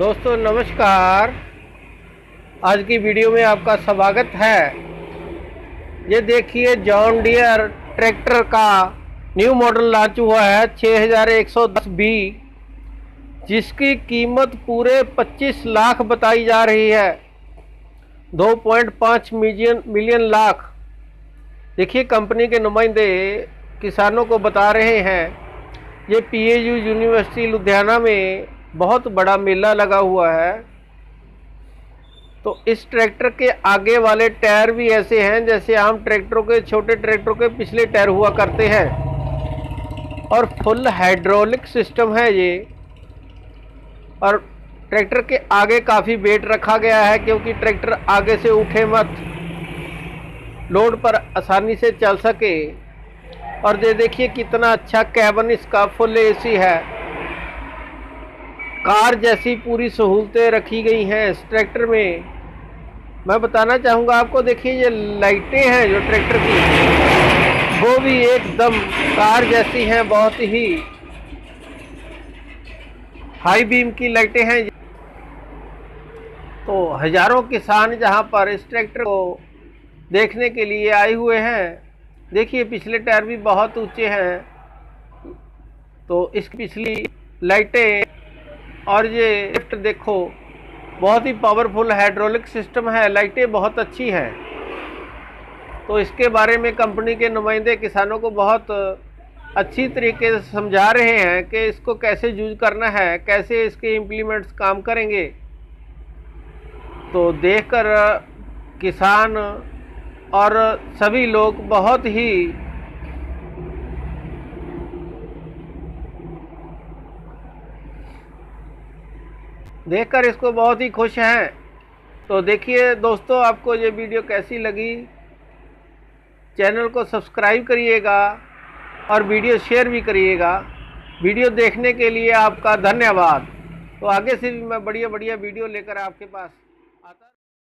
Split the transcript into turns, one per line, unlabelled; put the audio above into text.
दोस्तों नमस्कार। आज की वीडियो में आपका स्वागत है। ये देखिए जॉन डियर ट्रैक्टर का न्यू मॉडल लॉन्च हुआ है 6110B, जिसकी कीमत पूरे 25 लाख बताई जा रही है। 2.5 मिलियन लाख। देखिए कंपनी के नुमाइंदे किसानों को बता रहे हैं ये PAU यूनिवर्सिटी लुधियाना में बहुत बड़ा मेला लगा हुआ है। तो इस ट्रैक्टर के आगे वाले टायर भी ऐसे हैं जैसे आम ट्रैक्टरों के, छोटे ट्रैक्टरों के पिछले टायर हुआ करते हैं, और फुल हाइड्रोलिक सिस्टम है ये। और ट्रैक्टर के आगे काफ़ी वेट रखा गया है क्योंकि ट्रैक्टर आगे से उठे मत, लोड पर आसानी से चल सके। और ये देखिए कितना अच्छा कैबिन इसका, फुल AC है। कार जैसी पूरी सहूलतें रखी गई हैं इस ट्रैक्टर में। मैं बताना चाहूँगा आपको, देखिए ये लाइटें हैं जो ट्रैक्टर की, वो भी एकदम कार जैसी हैं, बहुत ही हाई बीम की लाइटें हैं। तो हजारों किसान जहाँ पर इस ट्रैक्टर को देखने के लिए आए हुए हैं। देखिए पिछले टायर भी बहुत ऊंचे हैं, तो इसकी पिछली लाइटें और ये लिफ्ट देखो, बहुत ही पावरफुल हाइड्रोलिक सिस्टम है, लाइटें बहुत अच्छी हैं। तो इसके बारे में कंपनी के नुमाइंदे किसानों को बहुत अच्छी तरीके से समझा रहे हैं कि इसको कैसे यूज करना है, कैसे इसके इम्प्लीमेंट्स काम करेंगे। तो देखकर किसान और सभी लोग बहुत ही देखकर इसको बहुत ही खुश हैं। तो देखिए दोस्तों, आपको ये वीडियो कैसी लगी, चैनल को सब्सक्राइब करिएगा और वीडियो शेयर भी करिएगा। वीडियो देखने के लिए आपका धन्यवाद। तो आगे से भी मैं बढ़िया वीडियो लेकर आपके पास